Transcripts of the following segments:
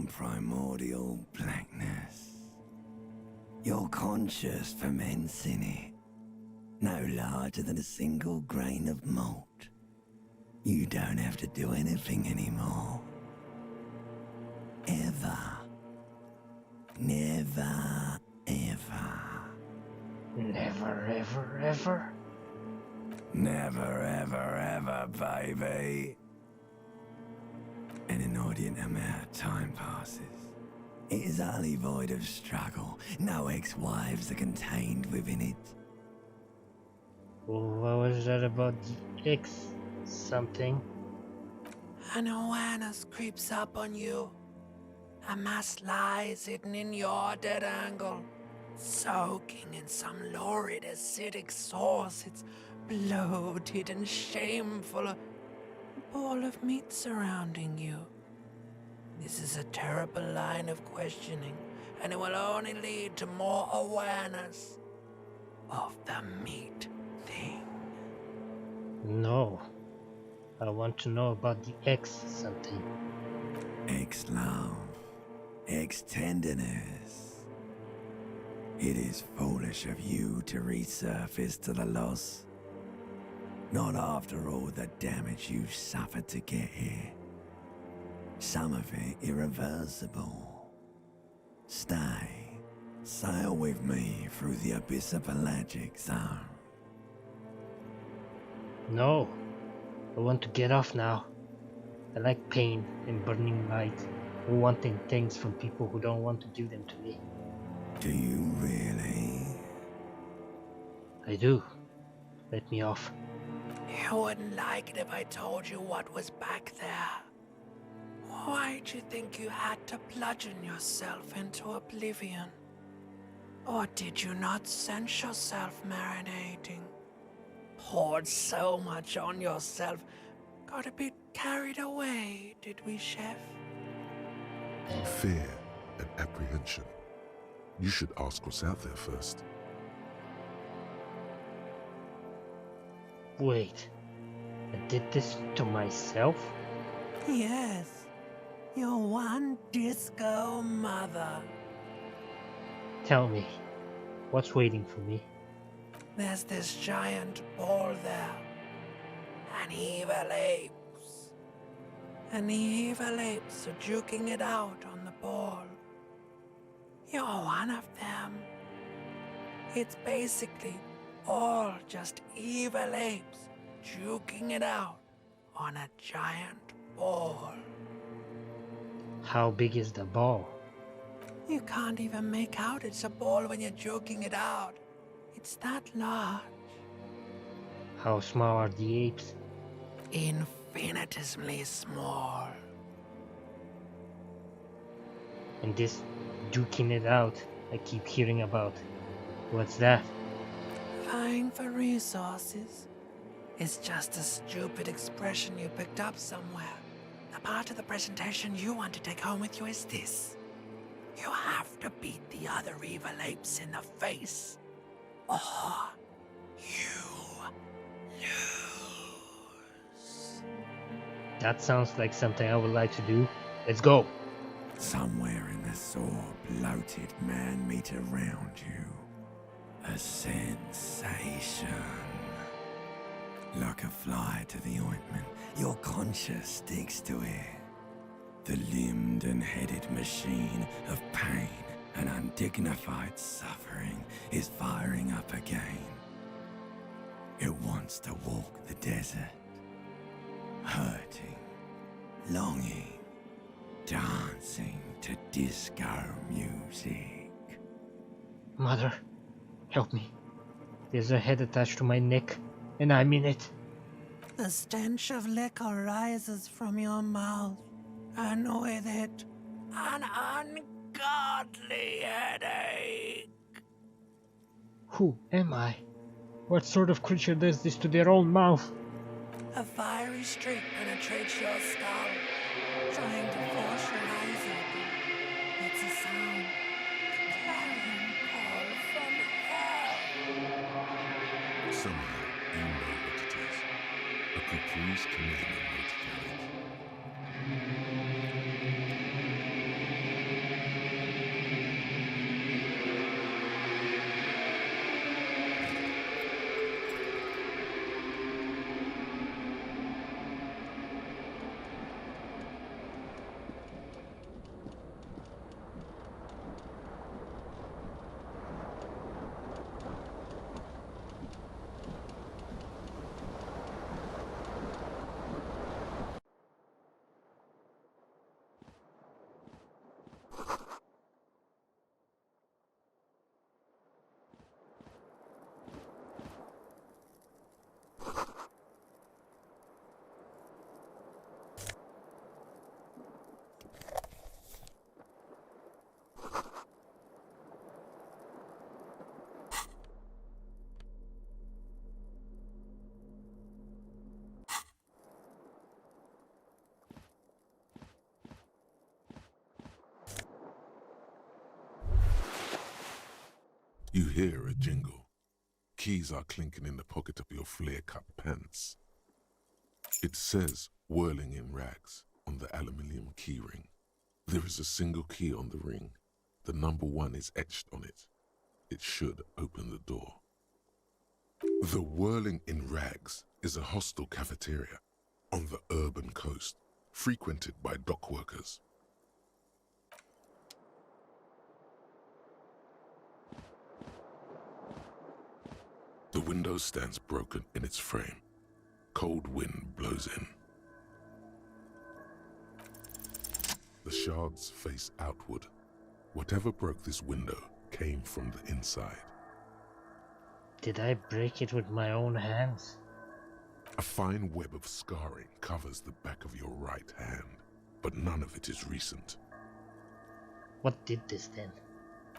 from primordial blackness. Your conscious ferments in it, no larger than a single grain of malt. You don't have to do anything anymore. Ever. Never, ever. Never, ever, ever. Never, ever, ever, baby. An inordinate amount of time passes. It is utterly void of struggle. No ex-wives are contained within it. Well, what was that about the X something? An awareness creeps up on you. A mass lies hidden in your dead angle, soaking in some lurid acidic sauce. It's bloated and shameful, a ball of meat surrounding you. This is a terrible line of questioning, and it will only lead to more awareness of the meat thing. No. I want to know about the X something. Ex-love. Ex-tenderness. It is foolish of you to resurface to the loss. Not after all the damage you've suffered to get here. Some of it irreversible. Stay. Sail with me through the abyss of pelagic zone. No. I want to get off now. I like pain and burning light and wanting things from people who don't want to give them to me. Do you really? I do. Let me off. You wouldn't like it if I told you what was back there. Why'd you think you had to bludgeon yourself into oblivion? Or did you not sense yourself marinating? Poured so much on yourself, got a bit carried away, did we, Chef? Fear and apprehension. You should ask what's out there first. Wait. I did this to myself? Yes, your one disco mother. Tell me, what's waiting for me? There's this giant ball there. An evil apes. And the evil apes are juking it out on the ball. You're one of them. It's basically all just evil apes juking it out on a giant ball. How big is the ball? You can't even make out it's a ball when you're joking it out. It's that large. How small are the apes? Infinitesimally small. And this duking it out I keep hearing about. What's that? Vying for resources is just a stupid expression you picked up somewhere. The part of the presentation you want to take home with you is this. You have to beat the other evil apes in the face, or you lose. That sounds like something I would like to do. Let's go. Somewhere in the sore, bloated man meat around you. A sensation. Like a fly to the ointment, your conscience sticks to it. The limbed and headed machine of pain and undignified suffering is firing up again. It wants to walk the desert, hurting, longing, dancing to disco music. Mother, help me. There's a head attached to my neck, and I'm in it. The stench of liquor rises from your mouth, and with it, an ungodly headache. Who am I? What sort of creature does this to their own mouth? A fiery streak penetrates your skull, trying to force your eyes open. It's a sound, a clarion call from hell. Somehow, you know what it is. A caprice commanding you to carry. You hear a jingle. Keys are clinking in the pocket of your flare-cut pants. It says whirling in rags on the aluminium key ring. There is a single key on the ring. The number 1 is etched on it. It should open the door. The Whirling in Rags is a hostel cafeteria on the urban coast, frequented by dock workers. The window stands broken in its frame. Cold wind blows in. The shards face outward. Whatever broke this window came from the inside. Did I break it with my own hands? A fine web of scarring covers the back of your right hand, but none of it is recent. What did this then?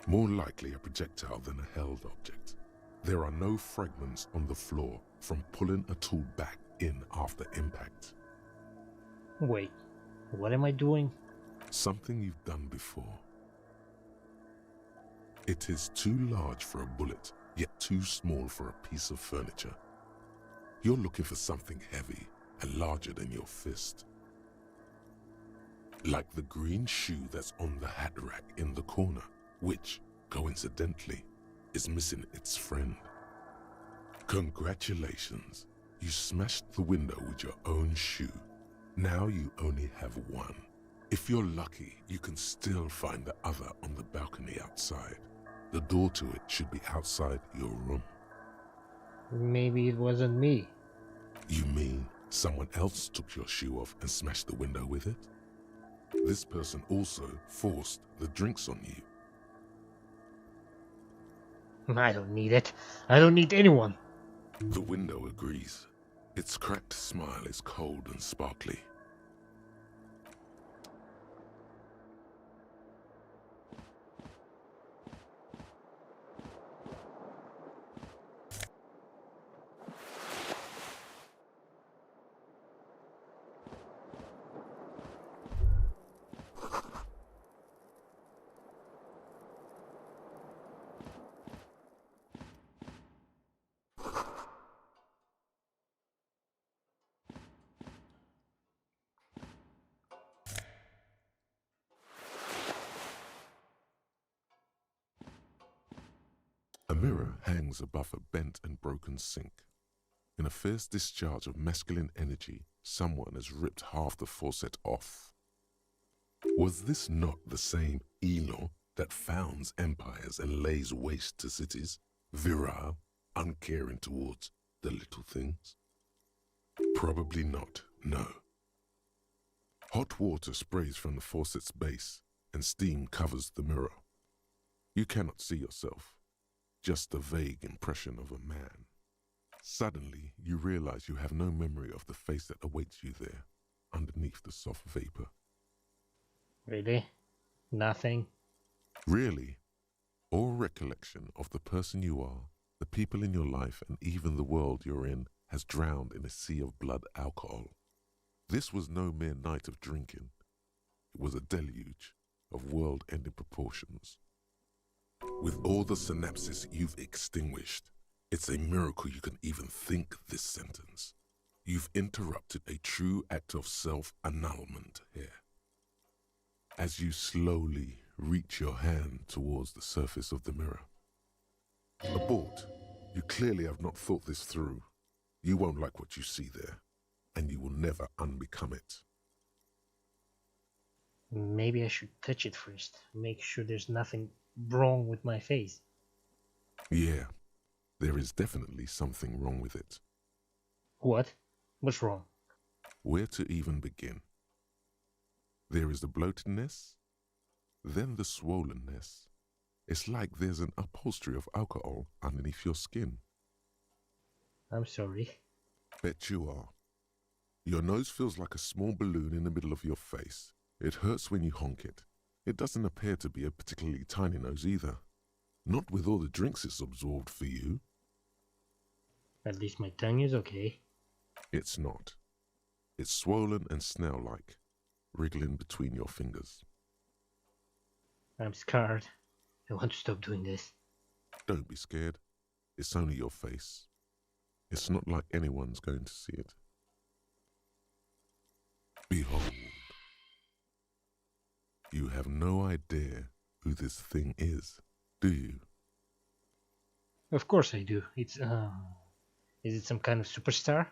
More likely a projectile than a held object. There are no fragments on the floor from pulling a tool back in after impact. Wait, what am I doing? Something you've done before. It is too large for a bullet, yet too small for a piece of furniture. You're looking for something heavy and larger than your fist. Like the green shoe that's on the hat rack in the corner, which, coincidentally, is missing its friend. Congratulations, you smashed the window with your own shoe. Now you only have one. If you're lucky, you can still find the other on the balcony outside. The door to it should be outside your room. Maybe it wasn't me. You mean someone else took your shoe off and smashed the window with it? This person also forced the drinks on you. I don't need it. I don't need anyone. The window agrees. Its cracked smile is cold and sparkly. A mirror hangs above a bent and broken sink. In a fierce discharge of masculine energy, someone has ripped half the faucet off. Was this not the same Elo that founds empires and lays waste to cities, virile, uncaring towards the little things? Probably not, no. Hot water sprays from the faucet's base, and steam covers the mirror. You cannot see yourself. Just a vague impression of a man. Suddenly, you realize you have no memory of the face that awaits you there, underneath the soft vapor. Really? Nothing? Really? All recollection of the person you are, the people in your life, and even the world you're in has drowned in a sea of blood alcohol. This was no mere night of drinking. It was a deluge of world-ending proportions. With all the synapses you've extinguished, it's a miracle you can even think this sentence. You've interrupted a true act of self-annulment here. As you slowly reach your hand towards the surface of the mirror. Abort. You clearly have not thought this through. You won't like what you see there, and you will never unbecome it. Maybe I should touch it first. Make sure there's nothing wrong with my face. Yeah, there is definitely something wrong with it. What? What's wrong? Where to even begin? There is the bloatedness, then the swollenness. It's like there's an upholstery of alcohol underneath your skin. I'm sorry. Bet you are. Your nose feels like a small balloon in the middle of your face. It hurts when you honk it. It doesn't appear to be a particularly tiny nose either. Not with all the drinks it's absorbed for you. At least my tongue is okay. It's not. It's swollen and snail-like, wriggling between your fingers. I'm scarred. I want to stop doing this. Don't be scared. It's only your face. It's not like anyone's going to see it. Behold. You have no idea who this thing is, do you? Of course I do. It's is it some kind of superstar?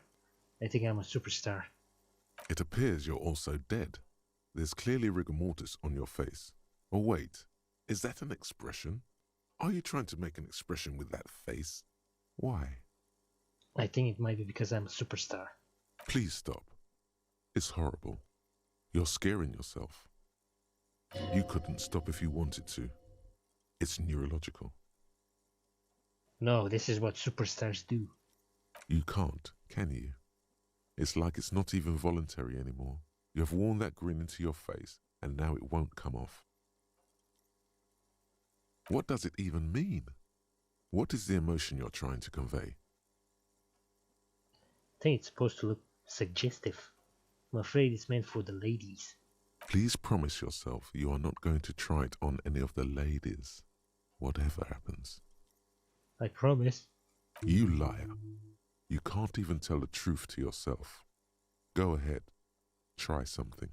I think I'm a superstar. It appears you're also dead. There's clearly rigor mortis on your face. Oh wait, is that an expression? Are you trying to make an expression with that face? Why? I think it might be because I'm a superstar. Please stop. It's horrible. You're scaring yourself. You couldn't stop if you wanted to. It's neurological. No, this is what superstars do. You can't, can you? It's like it's not even voluntary anymore. You have worn that grin into your face, and now it won't come off. What does it even mean? What is the emotion you're trying to convey? I think it's supposed to look suggestive. I'm afraid it's meant for the ladies. Please promise yourself you are not going to try it on any of the ladies, whatever happens. I promise. You liar. You can't even tell the truth to yourself. Go ahead. Try something.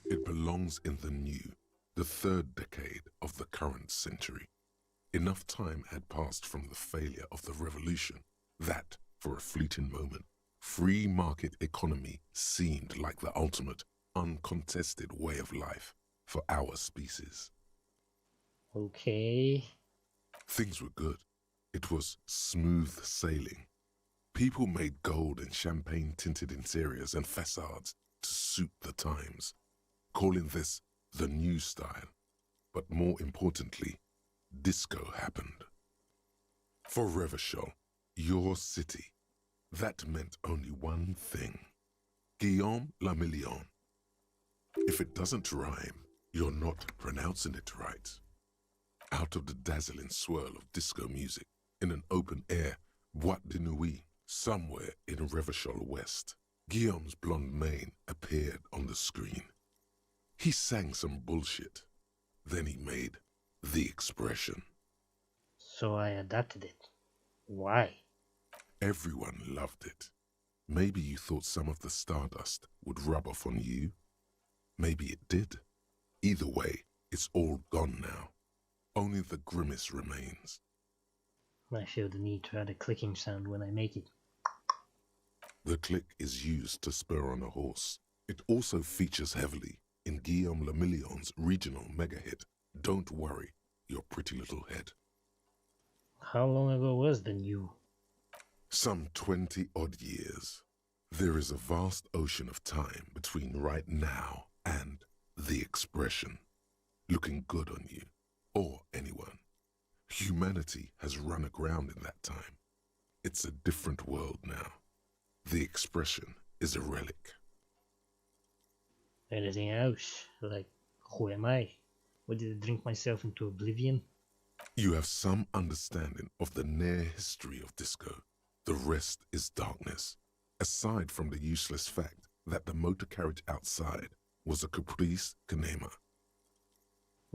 It belongs in the new, the third decade of the current century. Enough time had passed from the failure of the revolution that, for a fleeting moment, free market economy seemed like the ultimate, uncontested way of life for our species. Okay. Things were good. It was smooth sailing. People made gold and champagne-tinted interiors and facades to suit the times, calling this the new style. But more importantly, disco happened. For Revachol, your city, that meant only one thing. Guillaume le Million. If it doesn't rhyme, you're not pronouncing it right. Out of the dazzling swirl of disco music, in an open-air boîte de nuit, somewhere in Revachol West, Guillaume's blonde mane appeared on the screen. He sang some bullshit. Then he made the expression. So I adapted it. Why? Everyone loved it. Maybe you thought some of the stardust would rub off on you. Maybe it did. Either way, it's all gone now. Only the grimace remains. I feel the need to add a clicking sound when I make it. The click is used to spur on a horse. It also features heavily in Guillaume le Million's regional mega hit, Don't Worry, Your Pretty Little Head. How long ago was the new? Some 20-odd years. There is a vast ocean of time between right now and the expression. Looking good on you, or anyone. Humanity has run aground in that time. It's a different world now. The expression is a relic. Anything else? Like, who am I? What, did I drink myself into oblivion? You have some understanding of the near history of disco. The rest is darkness, aside from the useless fact that the motor carriage outside was a caprice canema.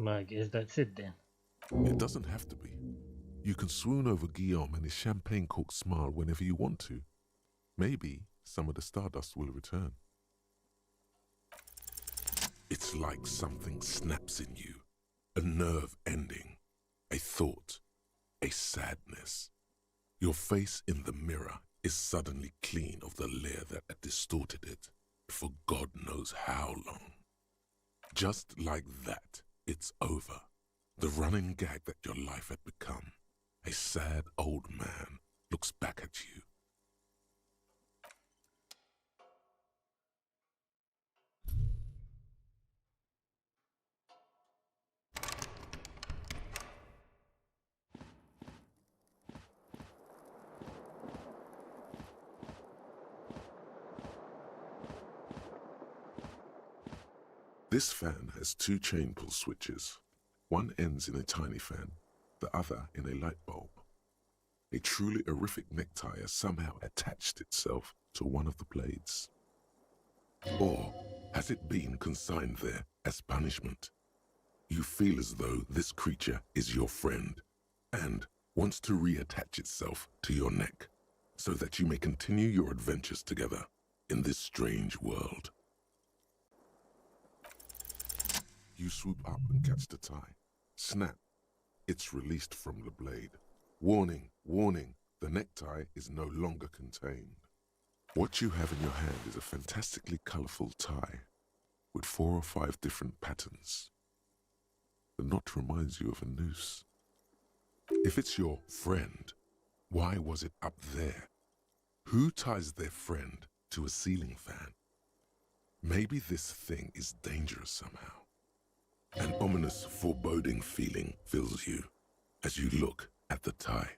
I guess that's it then. It doesn't have to be. You can swoon over Guillaume and his champagne-corked smile whenever you want to. Maybe some of the stardust will return. It's like something snaps in you. A nerve ending. A thought. A sadness. Your face in the mirror is suddenly clean of the layer that had distorted it for God knows how long. Just like that, it's over. The running gag that your life had become. A sad old man looks back at you. This fan has two chain pull switches. One ends in a tiny fan, the other in a light bulb. A truly horrific necktie has somehow attached itself to one of the blades. Or has it been consigned there as punishment? You feel as though this creature is your friend and wants to reattach itself to your neck so that you may continue your adventures together in this strange world. You swoop up and catch the tie. Snap. It's released from the blade. Warning, warning, the necktie is no longer contained. What you have in your hand is a fantastically colorful tie with 4 or 5 different patterns. The knot reminds you of a noose. If it's your friend, why was it up there? Who ties their friend to a ceiling fan? Maybe this thing is dangerous somehow. An ominous, foreboding feeling fills you as you look at the tie.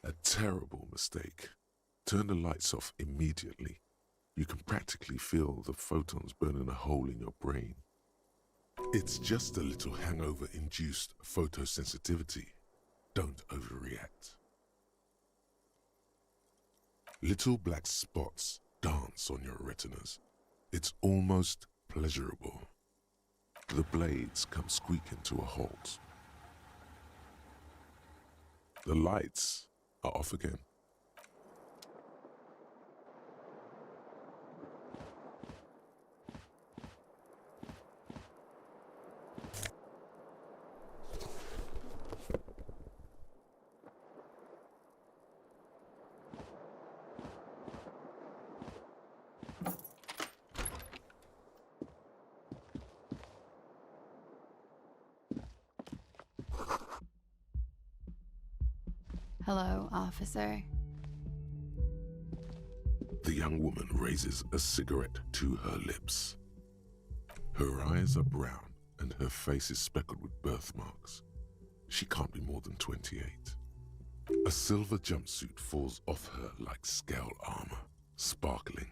A terrible mistake. Turn the lights off immediately. You can practically feel the photons burning a hole in your brain. It's just a little hangover-induced photosensitivity. Don't overreact. Little black spots dance on your retinas. It's almost pleasurable. The blades come squeaking to a halt. The lights are off again. Hello, officer. The young woman raises a cigarette to her lips. Her eyes are brown and her face is speckled with birthmarks. She can't be more than 28. A silver jumpsuit falls off her like scale armor, sparkling.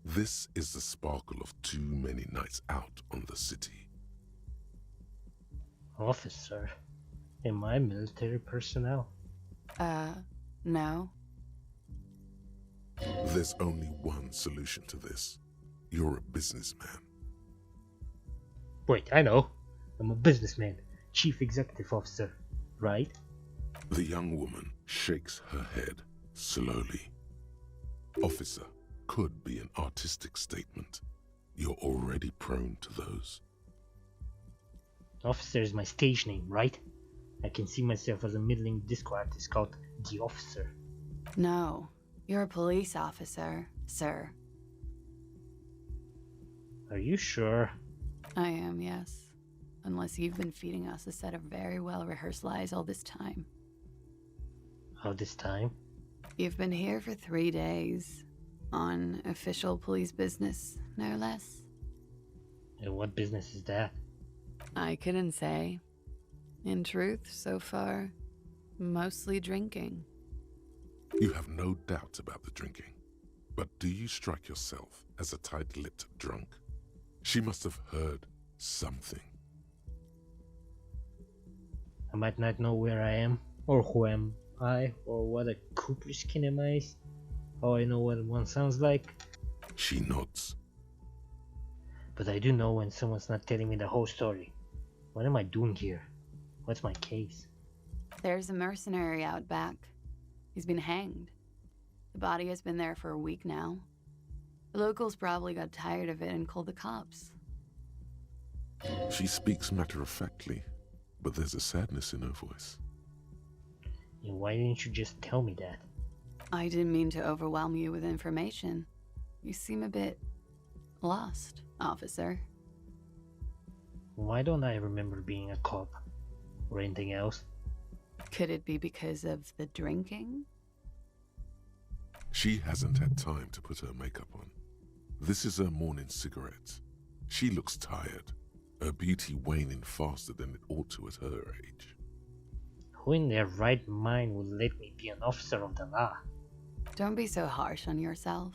This is the sparkle of too many nights out on the city. Officer, am I military personnel? No. There's only one solution to this. You're a businessman. Wait, I know. I'm a businessman, chief executive officer, right? The young woman shakes her head slowly. Officer could be an artistic statement. You're already prone to those. Officer is my stage name, right? I can see myself as a middling disco artist called The Officer. No. You're a police officer, sir. Are you sure? I am, yes. Unless you've been feeding us a set of very well-rehearsed lies all this time. All this time? You've been here for 3 days. On official police business, no less. And what business is that? I couldn't say. In truth, so far, mostly drinking. You have no doubt about the drinking. But do you strike yourself as a tight-lipped drunk? She must have heard something. I might not know where I am, or who am I, or what a Cooper skin am I. How I know what one sounds like. She nods. But I do know when someone's not telling me the whole story. What am I doing here? What's my case? There's a mercenary out back. He's been hanged. The body has been there for a week now. The locals probably got tired of it and called the cops. She speaks matter-of-factly, but there's a sadness in her voice. And why didn't you just tell me that? I didn't mean to overwhelm you with information. You seem a bit lost, officer. Why don't I remember being a cop? Or anything else? Could it be because of the drinking? She hasn't had time to put her makeup on. This is her morning cigarette. She looks tired, her beauty waning faster than it ought to at her age. Who in their right mind would let me be an officer of the law? Don't be so harsh on yourself.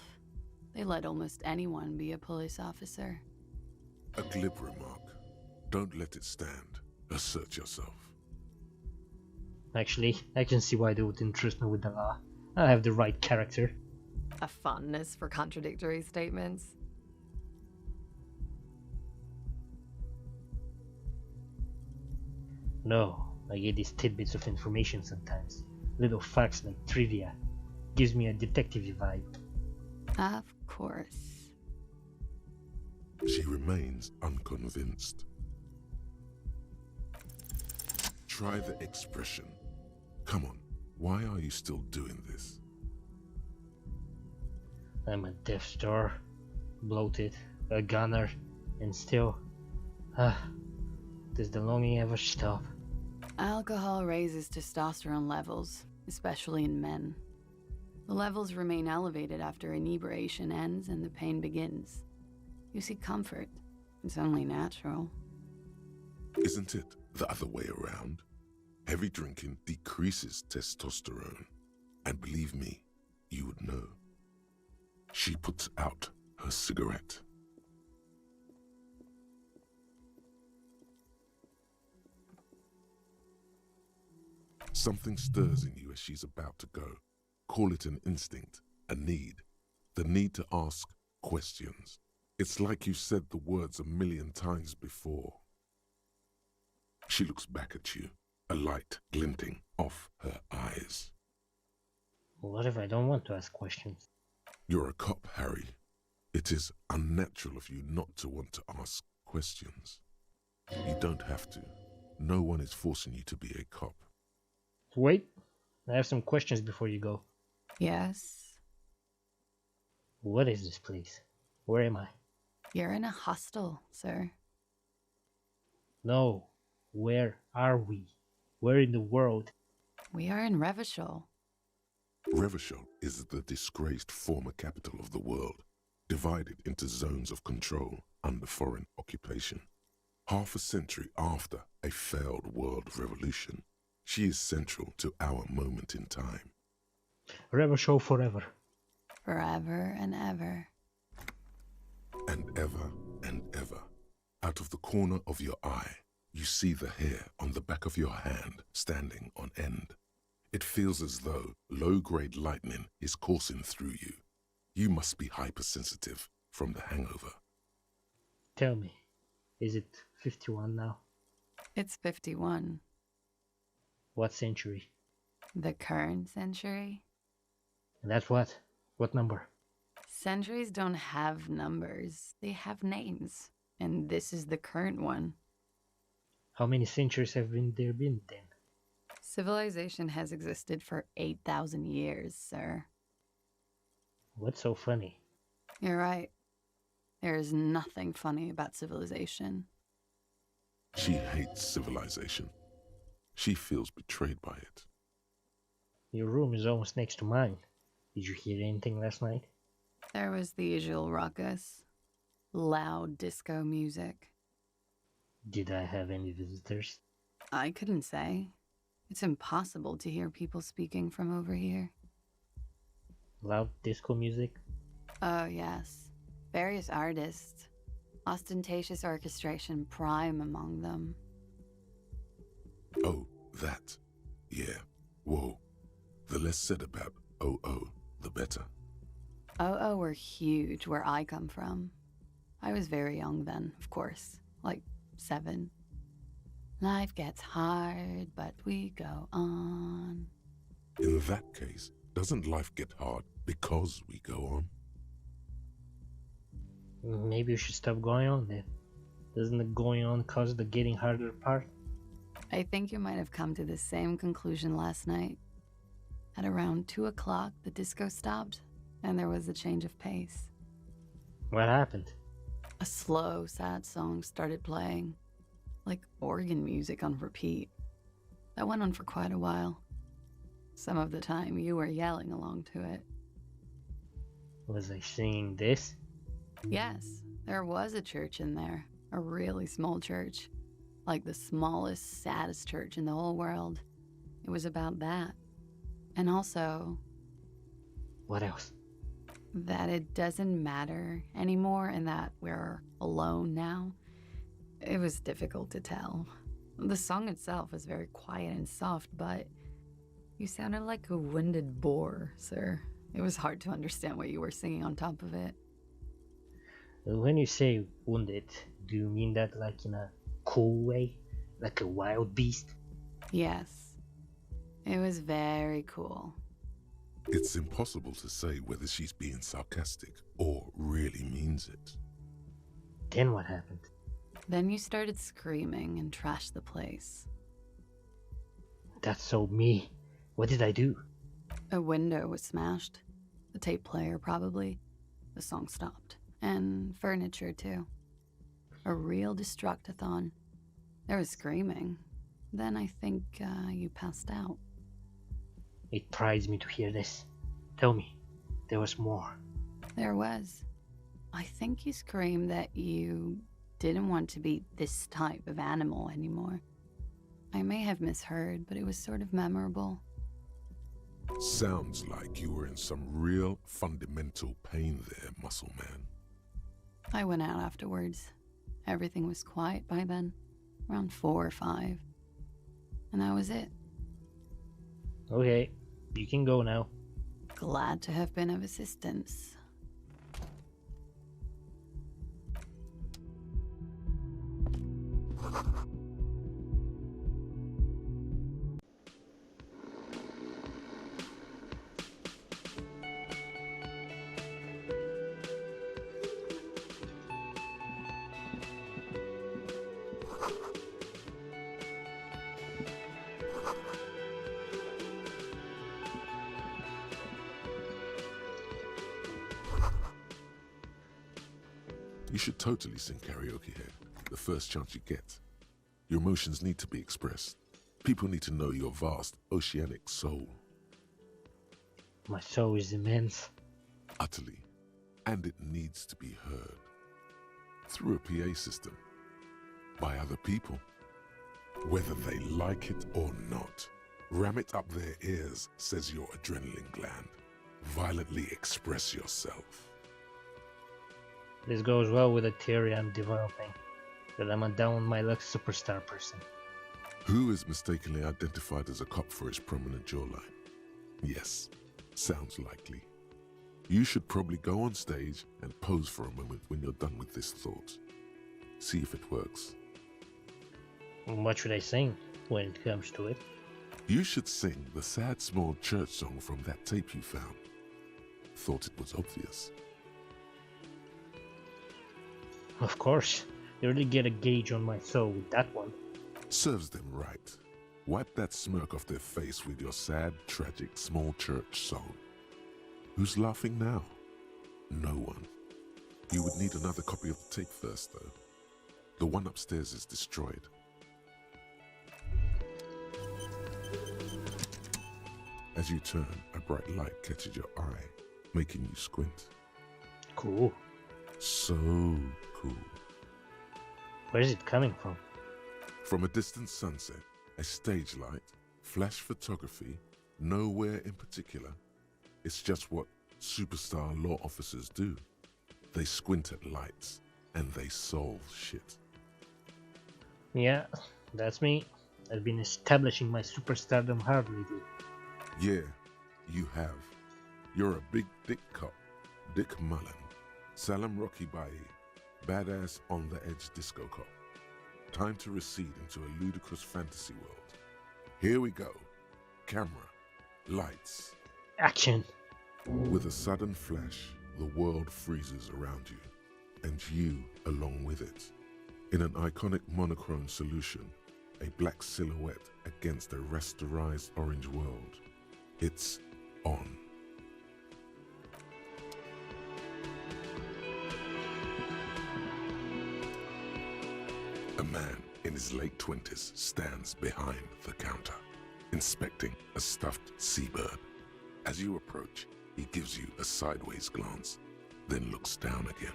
They let almost anyone be a police officer. A glib remark. Don't let it stand. Assert yourself. Actually, I can see why they would entrust me with the law. I have the right character. A fondness for contradictory statements. No, I get these tidbits of information sometimes. Little facts like trivia. Gives me a detective vibe. Of course. She remains unconvinced. Try the expression. Come on, why are you still doing this? I'm a Death Star, bloated, a gunner, and still... does the longing ever stop? Alcohol raises testosterone levels, especially in men. The levels remain elevated after inebriation ends and the pain begins. You seek comfort. It's only natural. Isn't it the other way around? Heavy drinking decreases testosterone. And believe me, you would know. She puts out her cigarette. Something stirs in you as she's about to go. Call it an instinct, a need. The need to ask questions. It's like you said the words 1,000,000 times before. She looks back at you, a light glinting off her eyes. What if I don't want to ask questions? You're a cop, Harry. It is unnatural of you not to want to ask questions. You don't have to. No one is forcing you to be a cop. Wait, I have some questions before you go. Yes? What is this place? Where am I? You're in a hostel, sir. No, where are we? Where in the world? We are in Revachol. Revachol is the disgraced former capital of the world, divided into zones of control under foreign occupation. Half a century after a failed world revolution, she is central to our moment in time. Revachol forever. Forever and ever. And ever and ever, out of the corner of your eye, you see the hair on the back of your hand standing on end. It feels as though low-grade lightning is coursing through you. You must be hypersensitive from the hangover. Tell me, is it 51 now? It's 51. What century? The current century? And that's what? What number? Centuries don't have numbers. They have names. And this is the current one. How many centuries have there been then? Civilization has existed for 8,000 years, sir. What's so funny? You're right. There is nothing funny about civilization. She hates civilization. She feels betrayed by it. Your room is almost next to mine. Did you hear anything last night? There was the usual ruckus. Loud disco music. Did I have any visitors? I couldn't say. It's impossible to hear people speaking from over here. Loud disco music? Oh, yes. Various artists. Ostentatious orchestration prime among them. Oh, that. Yeah. Whoa. The less said about OO, the better. OO were huge where I come from. I was very young then, of course. Like 7. Life gets hard, but we go on. In that case, doesn't life get hard because we go on? Maybe you should stop going on then. Doesn't the going on cause the getting harder part? I think you might have come to the same conclusion last night. At around 2 o'clock, the disco stopped, and there was a change of pace. What happened? A slow, sad song started playing, like organ music on repeat. That went on for quite a while. Some of the time, you were yelling along to it. Was I singing this? Yes, there was a church in there, a really small church. Like the smallest, saddest church in the whole world. It was about that. And also... What else? that it doesn't matter anymore and that we're alone now. It was difficult to tell. The song itself was very quiet and soft, but you sounded like a winded boar, sir. It was hard to understand what you were singing on top of it. When you say wounded, do you mean that like in a cool way? Like a wild beast? Yes. It was very cool. It's impossible to say whether she's being sarcastic or really means it. Then what happened? Then you started screaming and trashed the place. That's so me. What did I do? A window was smashed. The tape player, probably. The song stopped. And furniture, too. A real destructathon. There was screaming. Then I think you passed out. It prides me to hear this. Tell me, there was more. There was. I think you screamed that you didn't want to be this type of animal anymore. I may have misheard, but it was sort of memorable. Sounds like you were in some real fundamental pain there, muscle man. I went out afterwards. Everything was quiet by then, around 4 or 5. And that was it. Okay, you can go now. Glad to have been of assistance. You should totally sing karaoke here, the first chance you get. Your emotions need to be expressed. People need to know your vast, oceanic soul. My soul is immense. Utterly. And it needs to be heard. Through a PA system. By other people. Whether they like it or not. Ram it up their ears, says your adrenaline gland. Violently express yourself. This goes well with the theory I'm developing, that I'm a down-on-my-luck superstar person. Who is mistakenly identified as a cop for his prominent jawline? Yes, sounds likely. You should probably go on stage and pose for a moment when you're done with this thought. See if it works. What should I sing when it comes to it? You should sing the sad small church song from that tape you found. Thought it was obvious. Of course, you really get a gauge on my soul with that one. Serves them right. Wipe that smirk off their face with your sad, tragic, small church song. Who's laughing now? No one. You would need another copy of the tape first, though. The one upstairs is destroyed. As you turn, a bright light catches your eye, making you squint. Cool. So cool. Where is it coming from? From a distant sunset, a stage light, flash photography, nowhere in particular. It's just what superstar law officers do. They squint at lights and they solve shit. Yeah, that's me. I've been establishing my superstardom hard lately. Yeah, you have. You're a big dick cop, Dick Mullen. Salam Rocky Bai, badass on the edge disco cop. Time to recede into a ludicrous fantasy world. Here we go. Camera, lights. Action! With a sudden flash, the world freezes around you, and you along with it. In an iconic monochrome solution, a black silhouette against a rasterized orange world. It's on. A man in his late 20s stands behind the counter, inspecting a stuffed seabird. As you approach, he gives you a sideways glance, then looks down again.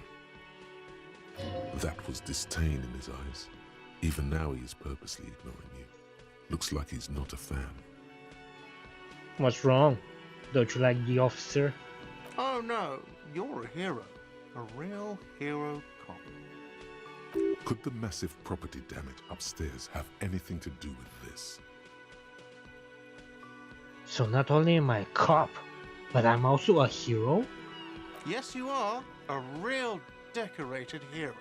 That was disdain in his eyes. Even now he is purposely ignoring you. Looks like he's not a fan. What's wrong? Don't you like the officer? Oh no, you're a hero. A real hero cop. Could the massive property damage upstairs have anything to do with this? So not only am I a cop, but I'm also a hero? Yes, you are. A real decorated hero.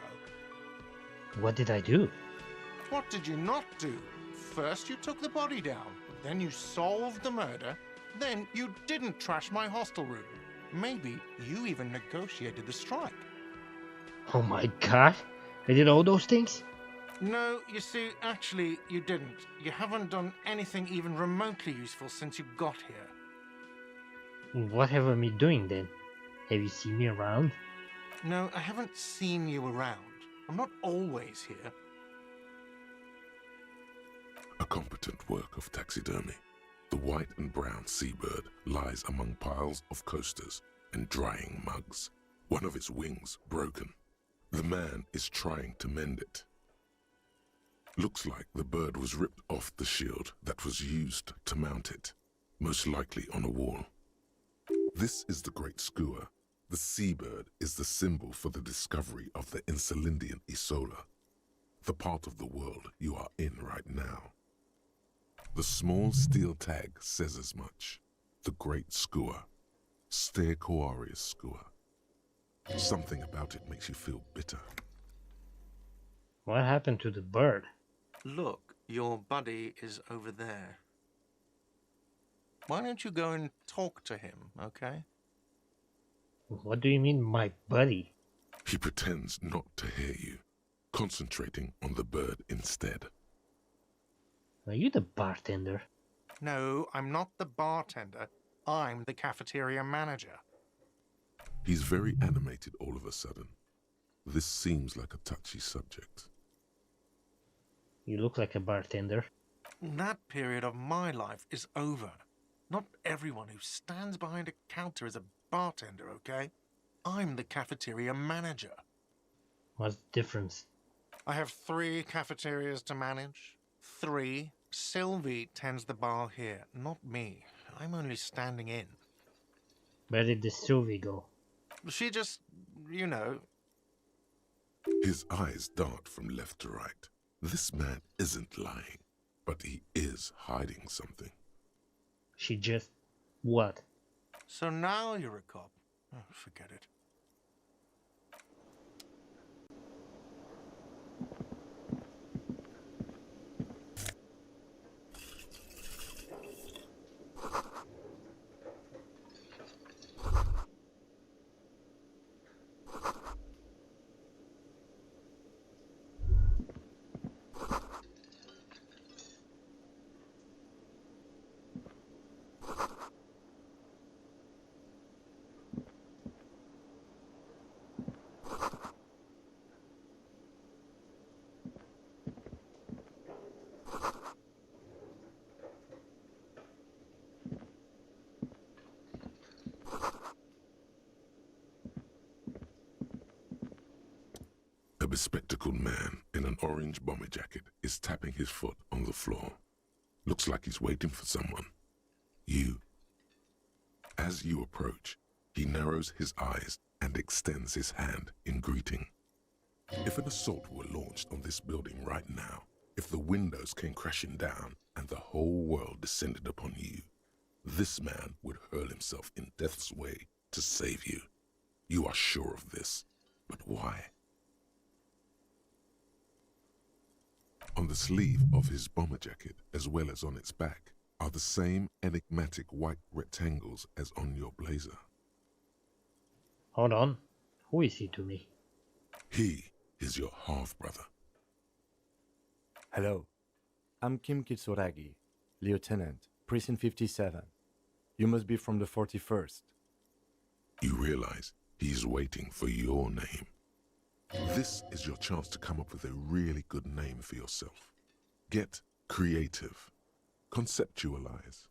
What did I do? What did you not do? First you took the body down, then you solved the murder, then you didn't trash my hostel room. Maybe you even negotiated the strike. Oh my god. I did all those things? No, you see, actually, you didn't. You haven't done anything even remotely useful since you got here. What have I been doing then? Have you seen me around? No, I haven't seen you around. I'm not always here. A competent work of taxidermy. The white and brown seabird lies among piles of coasters and drying mugs, one of its wings broken. The man is trying to mend it. Looks like the bird was ripped off the shield that was used to mount it, most likely on a wall. This is the great skua. The seabird is the symbol for the discovery of the Insulindian Isola, the part of the world you are in right now. The small steel tag says as much. The great skua. Stegosaurus skua. Something about it makes you feel bitter. What happened to the bird? Look, your buddy is over there. Why don't you go and talk to him, okay? What do you mean, my buddy? He pretends not to hear you, concentrating on the bird instead. Are you the bartender? No, I'm not the bartender. I'm the cafeteria manager. He's very animated all of a sudden. This seems like a touchy subject. You look like a bartender. That period of my life is over. Not everyone who stands behind a counter is a bartender, okay? I'm the cafeteria manager. What's the difference? I have 3 cafeterias to manage. 3. Sylvie tends the bar here, not me. I'm only standing in. Where did the Sylvie go? She just, you know. His eyes dart from left to right. This man isn't lying, but he is hiding something. She just... what? So now you're a cop. Oh, forget it. A bespectacled man in an orange bomber jacket is tapping his foot on the floor. Looks like he's waiting for someone. You. As you approach, he narrows his eyes and extends his hand in greeting. If an assault were launched on this building right now, if the windows came crashing down and the whole world descended upon you, this man would hurl himself in death's way to save you. You are sure of this, but why? On the sleeve of his bomber jacket, as well as on its back, are the same enigmatic white rectangles as on your blazer. Hold on. Who is he to me? He is your half-brother. Hello, I'm Kim Kitsuragi, Lieutenant, Precinct 57. You must be from the 41st. You realize he's waiting for your name. This is your chance to come up with a really good name for yourself. Get creative. Conceptualize.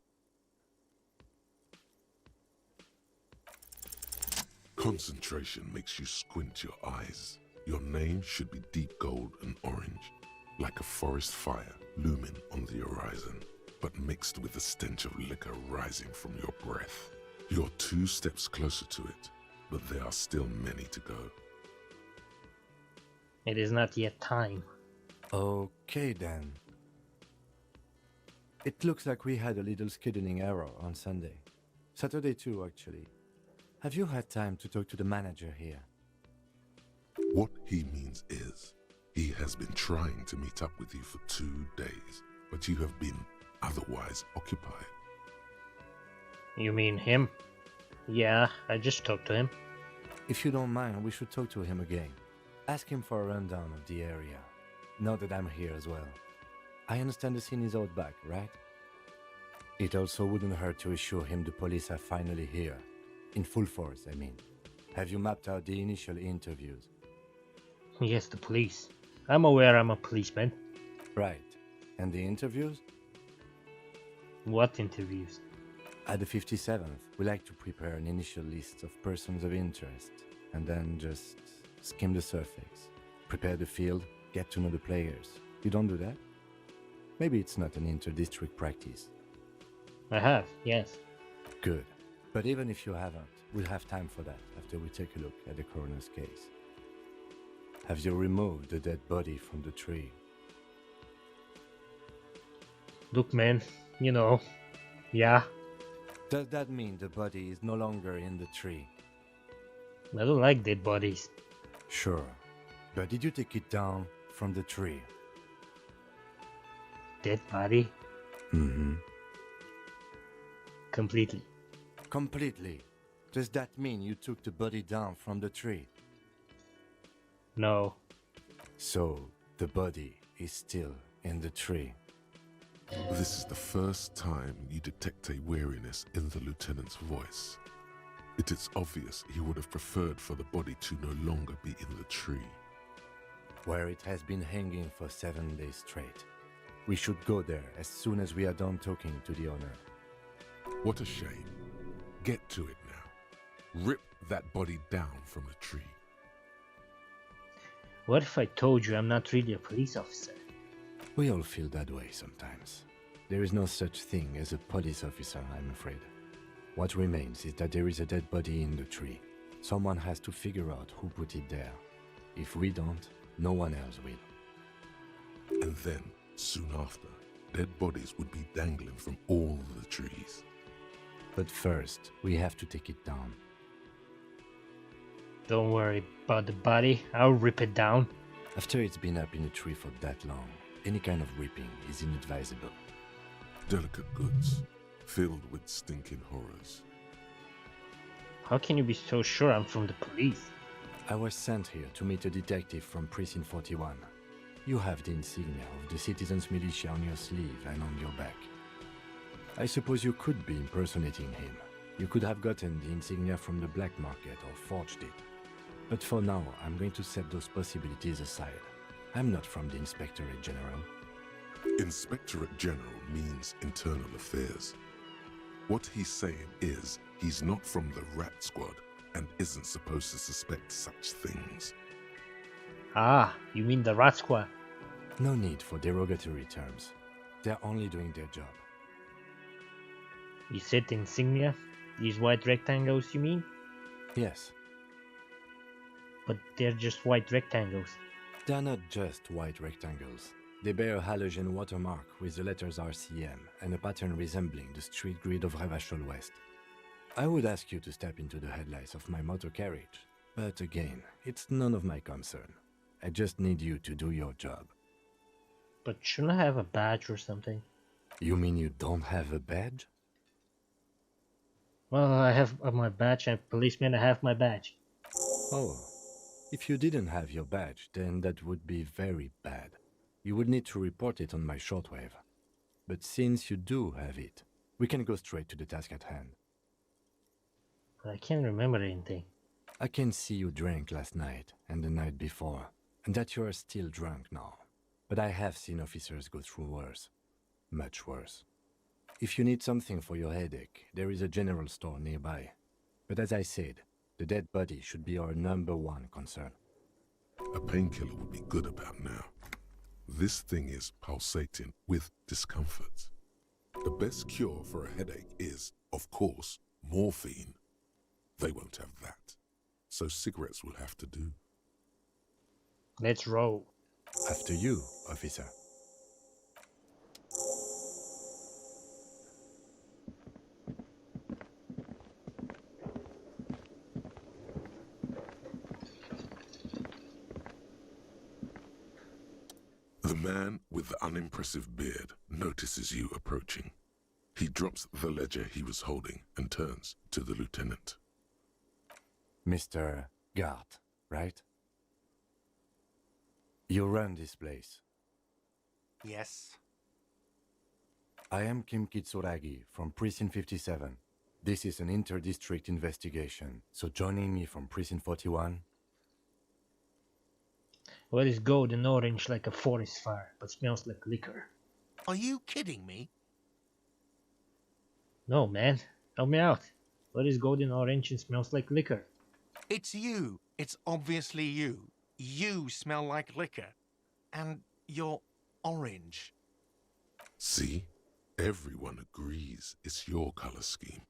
Concentration makes you squint your eyes. Your name should be deep gold and orange, like a forest fire looming on the horizon, but mixed with the stench of liquor rising from your breath. You're 2 steps closer to it, but there are still many to go. It is not yet time. Okay then. It looks like we had a little scheduling error on Sunday. Saturday too, actually. Have you had time to talk to the manager here? What he means is, he has been trying to meet up with you for 2 days, but you have been otherwise occupied. You mean him? Yeah, I just talked to him. If you don't mind, we should talk to him again. Ask him for a rundown of the area. Now that I'm here as well. I understand the scene is out back, right? It also wouldn't hurt to assure him the police are finally here. In full force, I mean. Have you mapped out the initial interviews? Yes, the police. I'm aware I'm a policeman. Right. And the interviews? What interviews? At the 57th, we like to prepare an initial list of persons of interest, and then just skim the surface. Prepare the field, get to know the players. You don't do that? Maybe it's not an inter-district practice. I have, yes. Good. But even if you haven't, we'll have time for that after we take a look at the coroner's case. Have you removed the dead body from the tree? Look, man, you know, yeah. Does that mean the body is no longer in the tree? I don't like dead bodies. Sure. But did you take it down from the tree? Dead body? Mm-hmm. Completely. Completely. Does that mean you took the body down from the tree? No. So, the body is still in the tree. This is the first time you detect a weariness in the lieutenant's voice. It is obvious he would have preferred for the body to no longer be in the tree. Where it has been hanging for 7 days straight. We should go there as soon as we are done talking to the owner. What a shame. Get to it now. Rip that body down from the tree. What if I told you I'm not really a police officer? We all feel that way sometimes. There is no such thing as a police officer, I'm afraid. What remains is that there is a dead body in the tree. Someone has to figure out who put it there. If we don't, no one else will. And then, soon after, dead bodies would be dangling from all the trees. But first, we have to take it down. Don't worry about the body, I'll rip it down. After it's been up in a tree for that long, any kind of ripping is inadvisable. Delicate goods, filled with stinking horrors. How can you be so sure I'm from the police? I was sent here to meet a detective from Precinct 41. You have the insignia of the citizens' militia on your sleeve and on your back. I suppose you could be impersonating him. You could have gotten the insignia from the black market or forged it. But for now, I'm going to set those possibilities aside. I'm not from the Inspectorate General. Inspectorate General means internal affairs. What he's saying is he's not from the rat squad and isn't supposed to suspect such things. Ah, you mean the rat squad? No need for derogatory terms. They're only doing their job. You said insignia? These white rectangles, you mean? Yes, But they're just white rectangles. they're not just white rectangles. They bear a halogen watermark with the letters RCM and a pattern resembling the street grid of Revachol West. I would ask you to step into the headlights of my motor carriage, but again, it's none of my concern. I just need you to do your job. But shouldn't I have a badge or something? You mean you don't have a badge? Well, I have my badge, and policeman, I have my badge. Oh, if you didn't have your badge, then that would be very bad. You would need to report it on my shortwave. But since you do have it, we can go straight to the task at hand. But I can't remember anything. I can see you drank last night and the night before, and that you are still drunk now. But I have seen officers go through worse. Much worse. If you need something for your headache, there is a general store nearby. But as I said, the dead body should be our #1 concern. A painkiller would be good about now. This thing is pulsating with discomfort. The best cure for a headache is, of course, morphine. They won't have that, so cigarettes will have to do. Let's roll. After you, officer. The man with the unimpressive beard notices you approaching. He drops the ledger he was holding and turns to the lieutenant. Mr. Gart, right? You run this place. Yes. I am Kim Kitsuragi from Precinct 57. This is an inter-district investigation, so joining me from Precinct 41... What is gold and orange like a forest fire, but smells like liquor? Are you kidding me? No, man. Help me out. What is gold and orange and smells like liquor? It's you. It's obviously you. You smell like liquor. And you're orange. See? Everyone agrees it's your color scheme.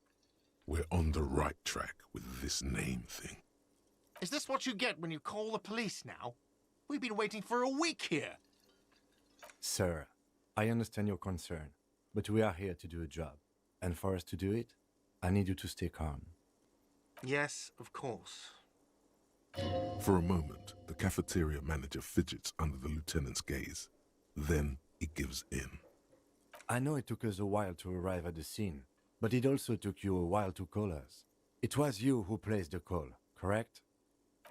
We're on the right track with this name thing. Is this what you get when you call the police now? We've been waiting for a week here. Sir, I understand your concern, but we are here to do a job. And for us to do it, I need you to stay calm. Yes, of course. For a moment, the cafeteria manager fidgets under the lieutenant's gaze. Then he gives in. I know it took us a while to arrive at the scene, but it also took you a while to call us. It was you who placed the call, correct?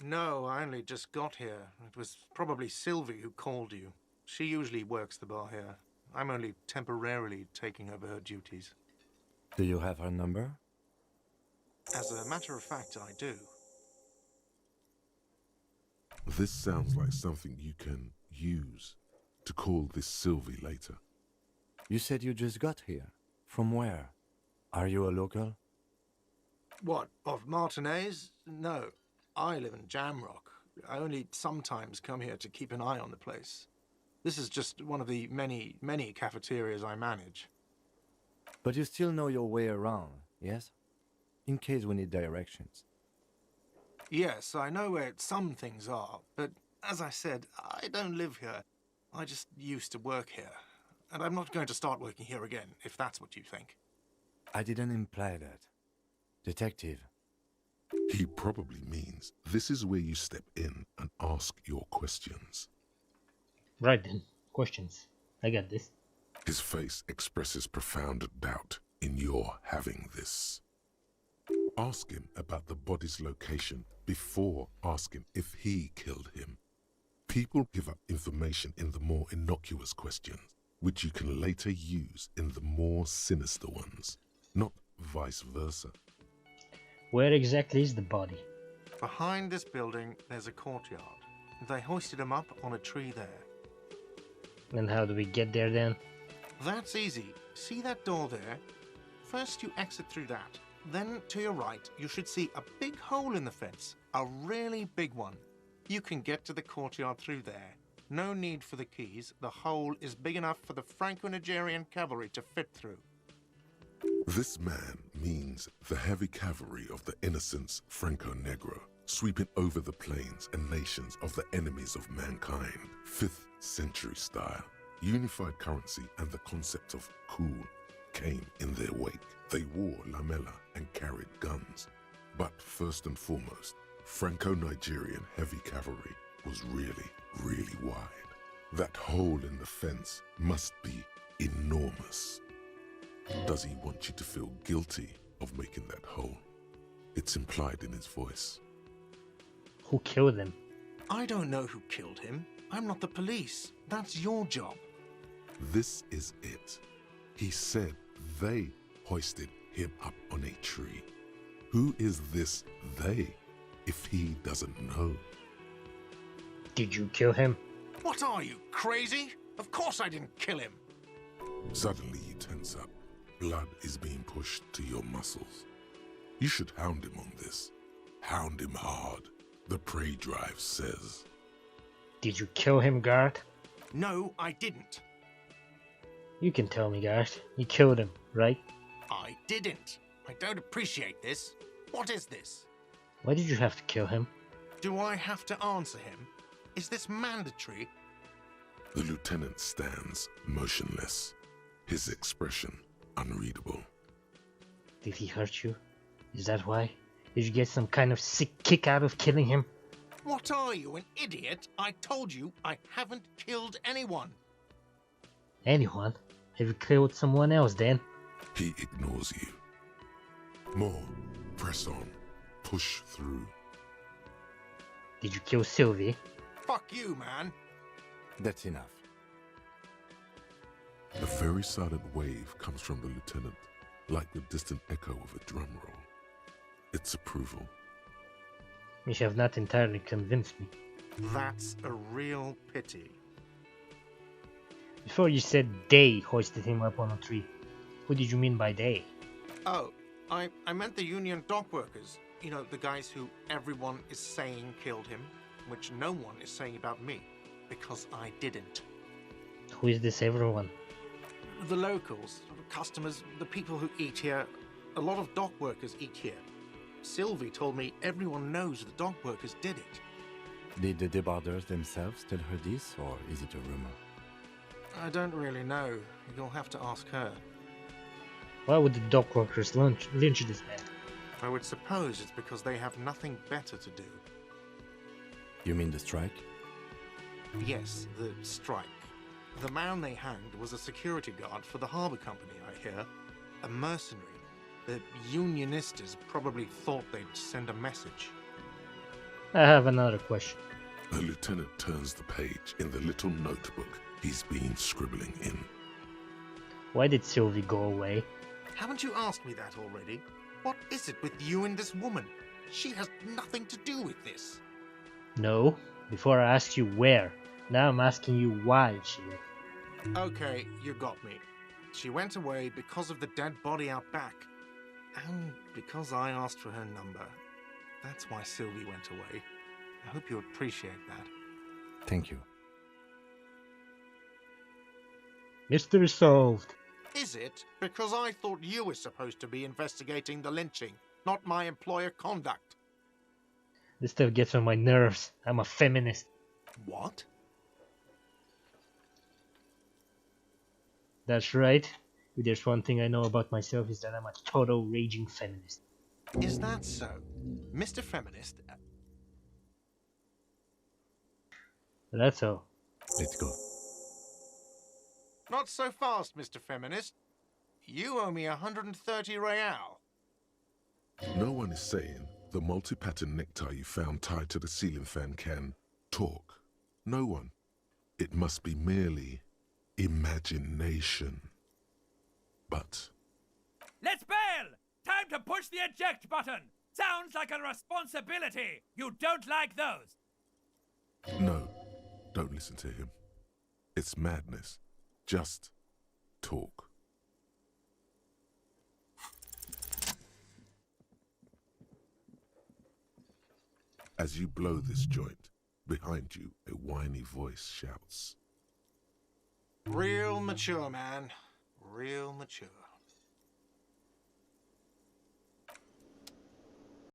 No, I only just got here. It was probably Sylvie who called you. She usually works the bar here. I'm only temporarily taking over her duties. Do you have her number? As a matter of fact, I do. This sounds like something you can use to call this Sylvie later. You said you just got here. From where? Are you a local? What, of Martinez? No, I live in Jamrock. I only sometimes come here to keep an eye on the place. This is just one of the many, many cafeterias I manage. But you still know your way around, yes? In case we need directions. Yes, I know where some things are, but as I said, I don't live here. I just used to work here. And I'm not going to start working here again, if that's what you think. I didn't imply that. Detective. He probably means this is where you step in and ask your questions. Right then. Questions. I got this. His face expresses profound doubt in your having this. Ask him about the body's location before asking if he killed him. People give up information in the more innocuous questions, which you can later use in the more sinister ones, not vice versa. Where exactly is the body? Behind this building, there's a courtyard. They hoisted him up on a tree there. And how do we get there then? That's easy. See that door there? First you exit through that. Then to your right, you should see a big hole in the fence. A really big one. You can get to the courtyard through there. No need for the keys. The hole is big enough for the Franco-Nigerian cavalry to fit through. This man means the heavy cavalry of the innocents Franco-Negro, sweeping over the plains and nations of the enemies of mankind, 5th century style. Unified currency and the concept of cool came in their wake. They wore lamella and carried guns. But first and foremost, Franco-Nigerian heavy cavalry was really, really wide. That hole in the fence must be enormous. Does he want you to feel guilty of making that hole? It's implied in his voice. Who killed him? I don't know who killed him. I'm not the police. That's your job. This is it. He said they hoisted him up on a tree. Who is this they, if he doesn't know? Did you kill him? What are you, crazy? Of course I didn't kill him. Suddenly you tense up. Blood is being pushed to your muscles. You should hound him on this. Hound him hard, the prey drive says. Did you kill him, Garth? No, I didn't. You can tell me, Garth. You killed him, right? I didn't. I don't appreciate this. What is this? Why did you have to kill him? Do I have to answer him? Is this mandatory? The lieutenant stands motionless, his expression unreadable. Did he hurt you? Is that why? Did you get some kind of sick kick out of killing him? What are you, an idiot? I told you I haven't killed anyone. Anyone? Have you killed someone else then? He ignores you. More. Press on. Push through. Did you kill Sylvie? Fuck you, man. That's enough. A very silent wave comes from the lieutenant, like the distant echo of a drum roll. It's approval. You have not entirely convinced me. That's a real pity. Before you said they hoisted him up on a tree. Who did you mean by they? Oh, I meant the union dock workers. You know, the guys who everyone is saying killed him, which no one is saying about me, because I didn't. Who is this everyone? The locals, customers, the people who eat here. A lot of dock workers eat here. Sylvie told me everyone knows the dock workers did it. Did the debarders themselves tell her this, or is it a rumor? I don't really know. You'll have to ask her. Why would the dock workers lynch this man? I would suppose it's because they have nothing better to do. You mean the strike? Yes, the strike. The man they hanged was a security guard for the harbour company, I hear. A mercenary. The unionistas probably thought they'd send a message. I have another question. The lieutenant turns the page in the little notebook he's been scribbling in. Why did Sylvie go away? Haven't you asked me that already? What is it with you and this woman? She has nothing to do with this. No. Before I asked you where. Now I'm asking you why she left. Okay, you got me. She went away because of the dead body out back. And because I asked for her number. That's why Sylvie went away. I hope you appreciate that. Thank you. Mystery solved. Is it? Because I thought you were supposed to be investigating the lynching, not my employer conduct. This stuff gets on my nerves. I'm a feminist. What? That's right. If there's one thing I know about myself is that I'm a total raging feminist. Is that so? Mr. Feminist? That's all. Let's go. Not so fast, Mr. Feminist. You owe me 130 real. No one is saying the multi-pattern necktie you found tied to the ceiling fan can talk. No one. It must be merely imagination. But Let's bail! Time to push the eject button! Sounds like a responsibility! You don't like those! no, don't listen to him. It's madness. Just talk. As you blow this joint, behind you a whiny voice shouts. Real mature, man. Real mature.